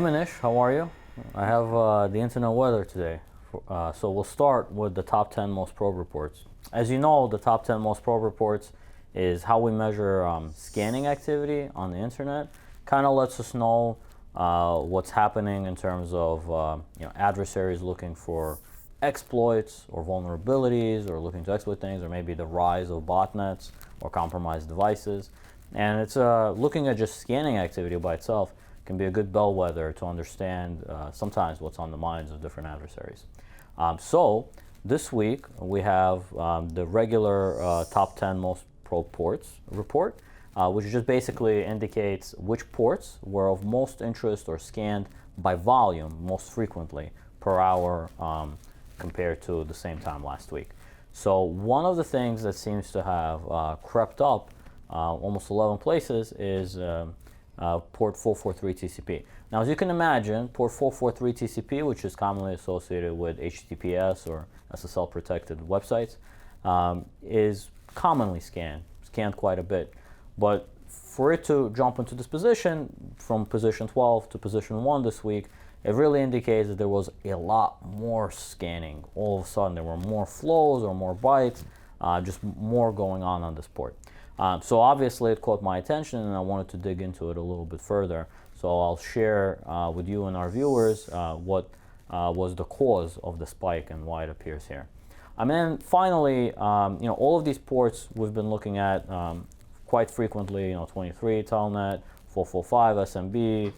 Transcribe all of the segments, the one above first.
Manish, how are you? I have the internet weather today. So we'll start with the top 10 most probe reports. As you know, the top 10 most probe reports is how we measure scanning activity on the internet. Kind of lets us know what's happening in terms of adversaries looking for exploits or vulnerabilities or looking to exploit things, or maybe the rise of botnets or compromised devices. And it's looking at just scanning activity by itself can be a good bellwether to understand sometimes what's on the minds of different adversaries. So this week we have the regular top 10 most probe ports report, which just basically indicates which ports were of most interest or scanned by volume most frequently per hour compared to the same time last week. So one of the things that seems to have crept up almost 11 places is port 443 TCP. Now, as you can imagine, port 443 TCP, which is commonly associated with HTTPS or SSL protected websites, is commonly scanned quite a bit. But for it to jump into this position from position 12 to position 1 this week, it really indicates that there was a lot more scanning. All of a sudden, there were more flows or more bytes, just more going on this port. So obviously it caught my attention and I wanted to dig into it a little bit further. So I'll share with you and our viewers what was the cause of the spike and why it appears here. And then finally, all of these ports we've been looking at quite frequently, 23 Telnet, 445 SMB,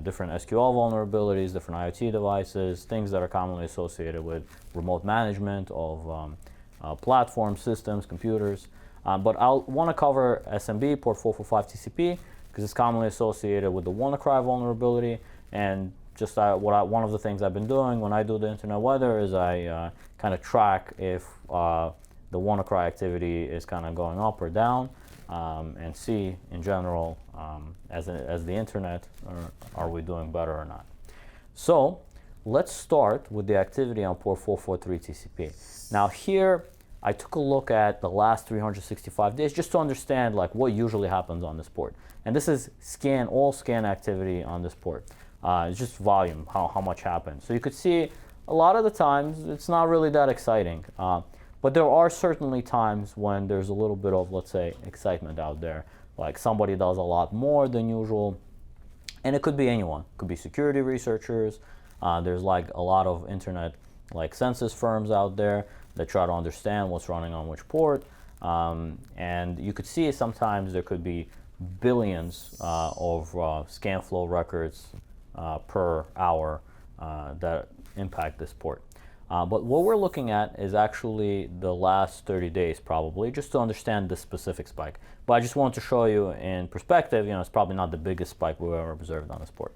different SQL vulnerabilities, different IoT devices, things that are commonly associated with remote management of platform systems, computers. But I'll want to cover SMB, port 445 TCP, because it's commonly associated with the WannaCry vulnerability. And just one of the things I've been doing when I do the internet weather is I kind of track if the WannaCry activity is kind of going up or down, and see in general, as the internet, are we doing better or not. So let's start with the activity on port 443 TCP. Now here, I took a look at the last 365 days just to understand what usually happens on this port. And this is all scan activity on this port. It's just volume, how much happened. So you could see a lot of the times it's not really that exciting. But there are certainly times when there's a little bit of, let's say, excitement out there. Like somebody does a lot more than usual. And it could be anyone. It could be security researchers. There's a lot of internet census firms out there that try to understand what's running on which port. And you could see sometimes there could be billions of scan flow records per hour that impact this port. But what we're looking at is actually the last 30 days probably, just to understand this specific spike. But I just wanted to show you in perspective, it's probably not the biggest spike we've ever observed on this port.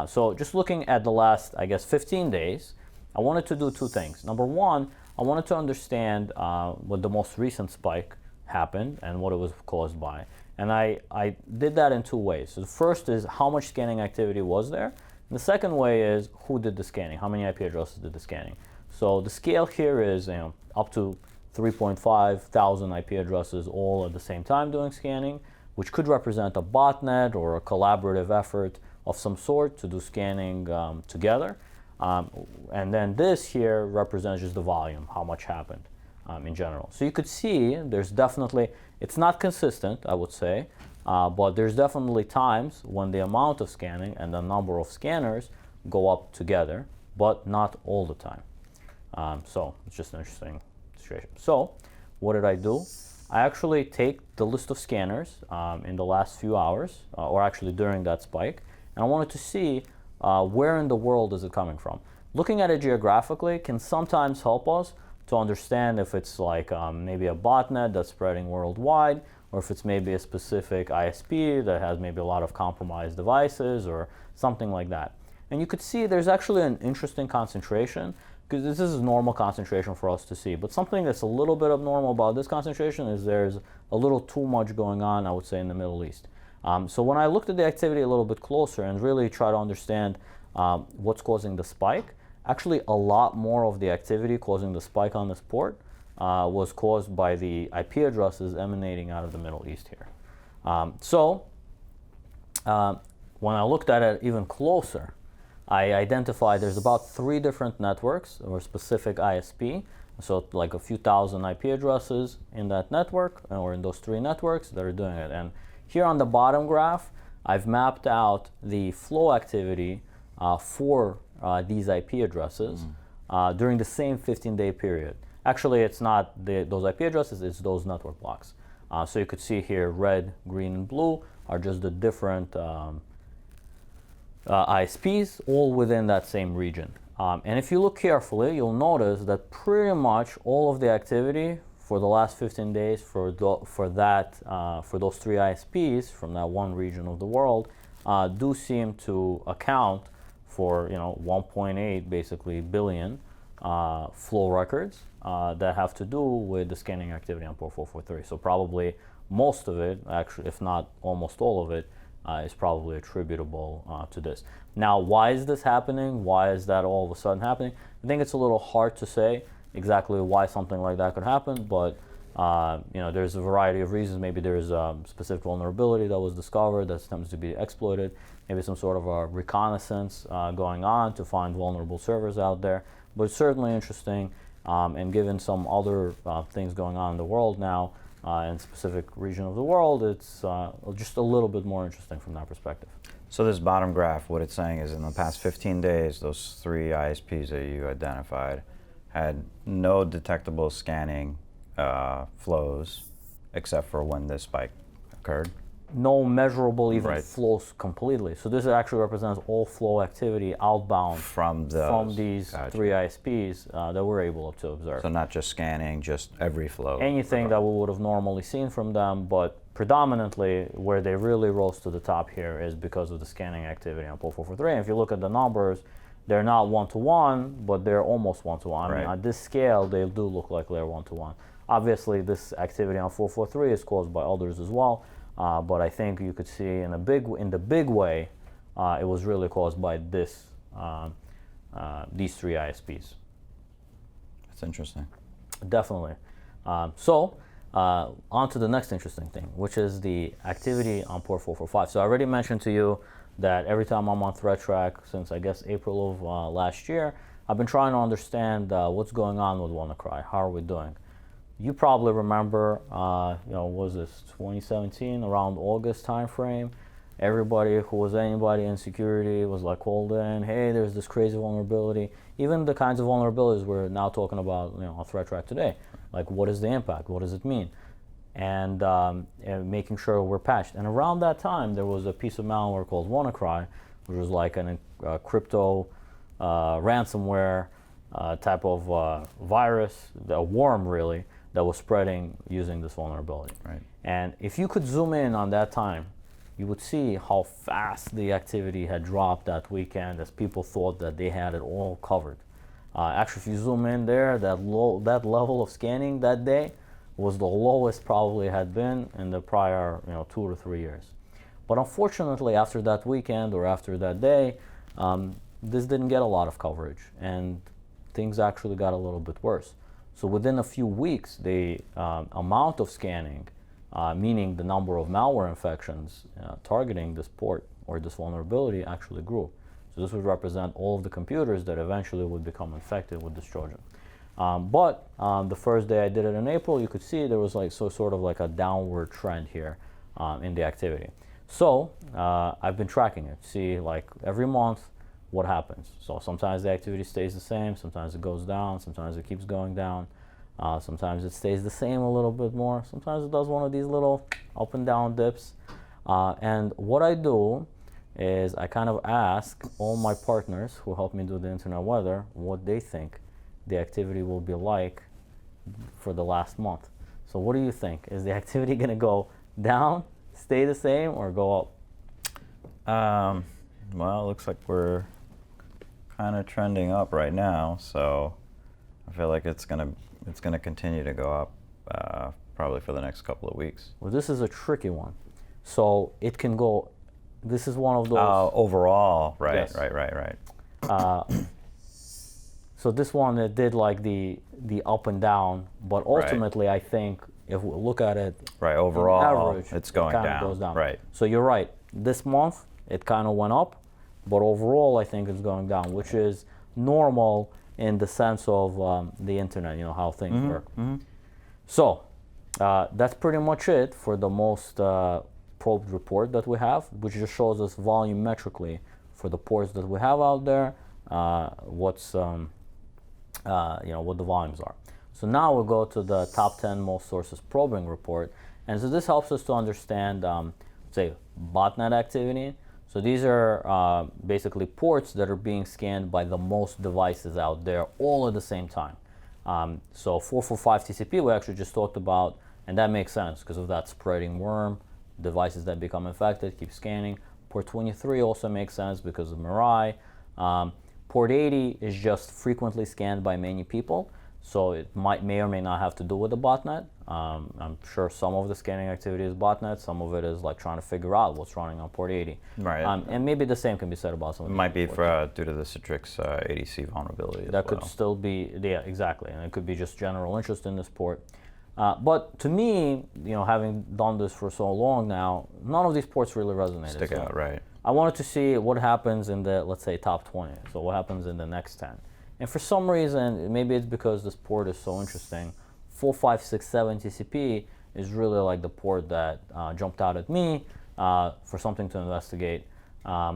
So just looking at the last, 15 days, I wanted to do two things. Number one, I wanted to understand what the most recent spike happened and what it was caused by. And I did that in two ways. So the first is how much scanning activity was there. And the second way is who did the scanning, how many IP addresses did the scanning. So the scale here is up to 3.5 thousand IP addresses all at the same time doing scanning, which could represent a botnet or a collaborative effort of some sort to do scanning together. And then this here represents just the volume, how much happened in general. So you could see there's definitely, it's not consistent, I would say, but there's definitely times when the amount of scanning and the number of scanners go up together, but not all the time. So it's just an interesting situation. So what did I do? I actually take the list of scanners in the last few hours, or actually during that spike, and I wanted to see where in the world is it coming from. Looking at it geographically can sometimes help us to understand if it's maybe a botnet that's spreading worldwide, or if it's maybe a specific ISP that has maybe a lot of compromised devices or something like that. And you could see there's actually an interesting concentration, because this is normal concentration for us to see. But something that's a little bit abnormal about this concentration is there's a little too much going on, I would say, in the Middle East. So when I looked at the activity a little bit closer and really try to understand what's causing the spike, actually a lot more of the activity causing the spike on this port was caused by the IP addresses emanating out of the Middle East here. when I looked at it even closer, I identified there's about 3 different networks or specific ISP. So like a few thousand IP addresses in that network or in those 3 networks that are doing it. And here on the bottom graph, I've mapped out the flow activity for these IP addresses during the same 15-day period. Actually, it's not those IP addresses, it's those network blocks. So you could see here red, green, and blue are just the different ISPs all within that same region. And if you look carefully, you'll notice that pretty much all of the activity for the last 15 days for those 3 ISPs from that one region of the world do seem to account for 1.8 basically billion flow records that have to do with the scanning activity on port 443. So probably most of it, actually, if not almost all of it, is probably attributable to this. Now, why is this happening? Why is that all of a sudden happening? I think it's a little hard to say exactly why something like that could happen, but there's a variety of reasons. Maybe there's a specific vulnerability that was discovered that tends to be exploited. Maybe some sort of a reconnaissance going on to find vulnerable servers out there. But it's certainly interesting, and given some other things going on in the world now, in a specific region of the world, it's just a little bit more interesting from that perspective. So this bottom graph, what it's saying is in the past 15 days, those 3 ISPs that you identified had no detectable scanning flows except for when this spike occurred. No measurable even Right. flows completely. So this actually represents all flow activity outbound From these Gotcha. 3 ISPs that we're able to observe. So not just scanning, just every flow. Anything that we would have normally seen from them, but predominantly where they really rose to the top here is because of the scanning activity on port 443. And if you look at the numbers, they're not 1-to-1, but they're almost 1-to-1. I mean, Right. at this scale, they do look like they're 1-to-1. Obviously, this activity on 443 is caused by others as well, but I think you could see in the big way, it was really caused by these 3 ISPs. That's interesting. Definitely. On to the next interesting thing, which is the activity on port 445. So I already mentioned to you that every time I'm on ThreatTraq since I guess April of last year, I've been trying to understand what's going on with WannaCry. How are we doing? You probably remember, was this 2017, around August timeframe? Everybody who was anybody in security was like called in, hey, there's this crazy vulnerability. Even the kinds of vulnerabilities we're now talking about on ThreatTraq today. Like, what is the impact? What does it mean? And making sure we're patched. And around that time, there was a piece of malware called WannaCry, which was like a crypto ransomware type of virus, a worm really, that was spreading using this vulnerability. Right. And if you could zoom in on that time, you would see how fast the activity had dropped that weekend as people thought that they had it all covered. Actually, if you zoom in there, that level of scanning that day was the lowest probably had been in the prior 2 to 3 years. But unfortunately, after that weekend or after that day, this didn't get a lot of coverage, and things actually got a little bit worse. So within a few weeks, the amount of scanning, meaning the number of malware infections targeting this port or this vulnerability, actually grew. So this would represent all of the computers that eventually would become infected with this Trojan. But the first day I did it in April, you could see there was sort of like a downward trend here in the activity. So I've been tracking it, see like every month what happens. So sometimes the activity stays the same, sometimes it goes down, sometimes it keeps going down, sometimes it stays the same a little bit more, sometimes it does one of these little up and down dips. And what I do is I kind of ask all my partners who help me do the internet weather what they think the activity will be like for the last month. So what do you think? Is the activity going to go down, stay the same, or go up? Well, it looks like we're kind of trending up right now, so I feel like it's gonna continue to go up probably for the next couple of weeks. Well, this is a tricky one. So it can go. This is one of those. Overall, right, Yes. right. So this one, it did like the up and down, but ultimately I think if we look at it, Right, overall, average, it's going it kind down. of goes down. Right. So you're right. This month it kind of went up, but overall I think it's going down, which is normal in the sense of the internet, how things work. So that's pretty much it for the most probed report that we have, which just shows us volumetrically for the ports that we have out there, what's what the volumes are. So now we'll go to the top 10 most sources probing report, and so this helps us to understand, say, botnet activity. So these are basically ports that are being scanned by the most devices out there all at the same time. So 445 TCP we actually just talked about, and that makes sense because of that spreading worm, devices that become infected keep scanning. Port 23 also makes sense because of Mirai. Port 80 is just frequently scanned by many people, so it may or may not have to do with the botnet. I'm sure some of the scanning activity is botnet, some of it is like trying to figure out what's running on port 80. Right. And maybe the same can be said about some of the might be due to the Citrix ADC vulnerability that could still be, yeah, exactly, and it could be just general interest in this port. But to me, having done this for so long now, none of these ports really resonated. Stick out, right. I wanted to see what happens in the, let's say, top 20. So what happens in the next 10. And for some reason, maybe it's because this port is so interesting, 4567 TCP is really like the port that jumped out at me for something to investigate.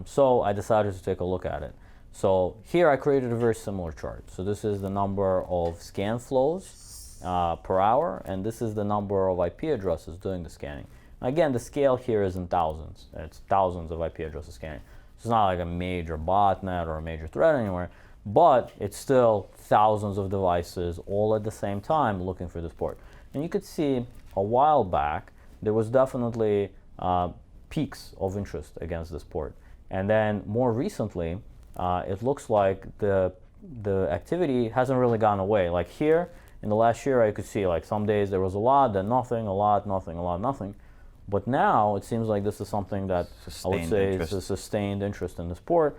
So I decided to take a look at it. So here I created a very similar chart. So this is the number of scan flows per hour, and this is the number of IP addresses doing the scanning. Again, the scale here is in thousands. It's thousands of IP addresses scanning. So it's not like a major botnet or a major threat anywhere, but it's still thousands of devices all at the same time looking for this port. And you could see a while back, there was definitely peaks of interest against this port. And then more recently, it looks like the activity hasn't really gone away. Like here, in the last year, I could see like some days there was a lot, then nothing, a lot, nothing, a lot, nothing. But now it seems like this is something that I would say is a sustained interest in this port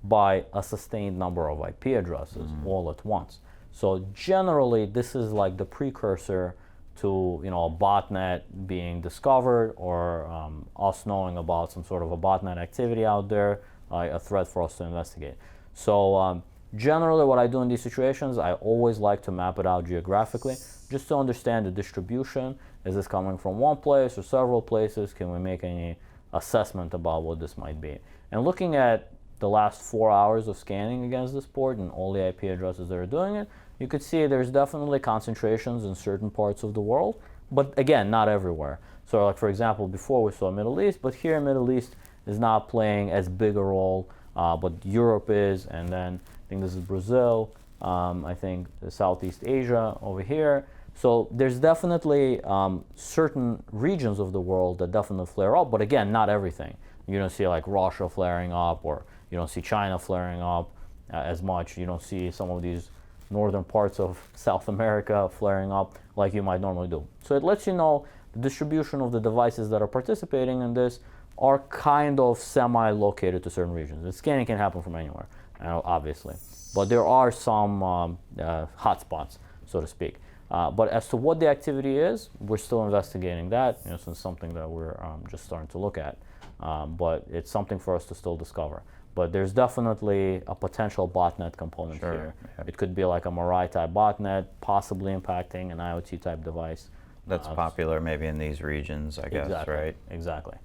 by a sustained number of IP addresses all at once. So generally, this is like the precursor to a botnet being discovered, or us knowing about some sort of a botnet activity out there, a threat for us to investigate. So generally, what I do in these situations, I always like to map it out geographically, just to understand the distribution. Is this coming from one place or several places? Can we make any assessment about what this might be? And looking at the last 4 hours of scanning against this port and all the IP addresses that are doing it, you could see there's definitely concentrations in certain parts of the world, but again, not everywhere. So like for example, before we saw Middle East, but here Middle East is not playing as big a role, but Europe is, and then I think this is Brazil, I think Southeast Asia over here. So there's definitely certain regions of the world that definitely flare up, but again, not everything. You don't see like Russia flaring up, or you don't see China flaring up as much. You don't see some of these northern parts of South America flaring up like you might normally do. So it lets you know the distribution of the devices that are participating in this are kind of semi-located to certain regions. The scanning can happen from anywhere, obviously, but there are some hotspots, so to speak. But as to what the activity is, we're still investigating that, since it's something that we're just starting to look at. But it's something for us to still discover. But there's definitely a potential botnet component here. Yeah. It could be like a Mirai type botnet, possibly impacting an IoT type device. That's popular maybe in these regions, I guess, exactly, right? Exactly.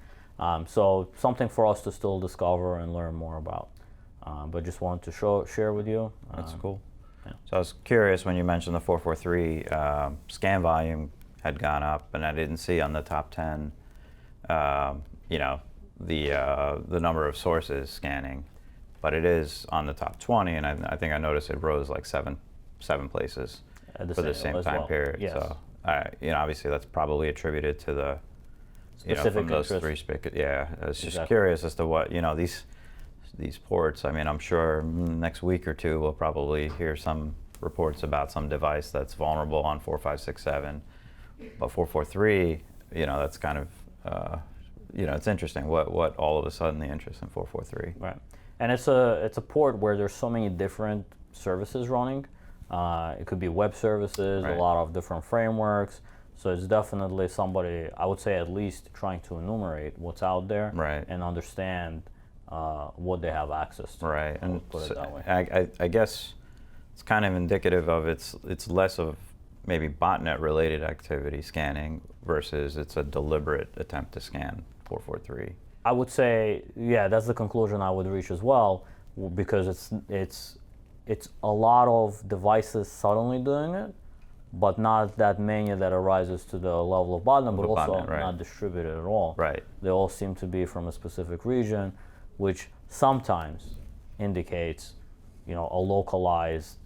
So something for us to still discover and learn more about. But just wanted to share with you. That's cool. Yeah. So I was curious when you mentioned the 443 scan volume had gone up, and I didn't see on the top 10, the number of sources scanning, but it is on the top 20, and I think I noticed it rose like seven places for the same time period. Yes. So obviously that's probably attributed to the from those three spigots. Yeah, I was just curious as to what these ports. I mean, I'm sure next week or two we'll probably hear some reports about some device that's vulnerable on 4567, but 443, that's kind of it's interesting what all of a sudden the interest in 443. Right, and it's a port where there's so many different services running. It could be web services, right. A lot of different frameworks. So it's definitely somebody, I would say, at least trying to enumerate what's out there, right. And understand what they have access to. Right, I would and put it so that way. I guess it's kind of indicative of it's less of maybe botnet related activity scanning versus it's a deliberate attempt to scan 443. I would say, yeah, that's the conclusion I would reach as well, because it's a lot of devices suddenly doing it, but not that many that arises to the level of botnet, but also botnet, right. not distributed at all. Right. They all seem to be from a specific region, which sometimes indicates, a localized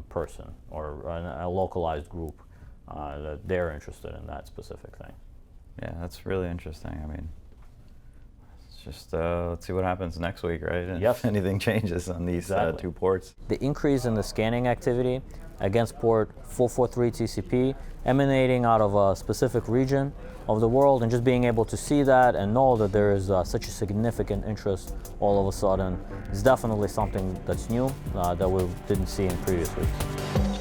person or a localized group that they're interested in that specific thing. Yeah, that's really interesting. I mean, just let's see what happens next week, right? And Yes. if anything changes on these Exactly. 2 ports. The increase in the scanning activity against port 443 TCP emanating out of a specific region of the world, and just being able to see that and know that there is such a significant interest all of a sudden is definitely something that's new that we didn't see in previous weeks.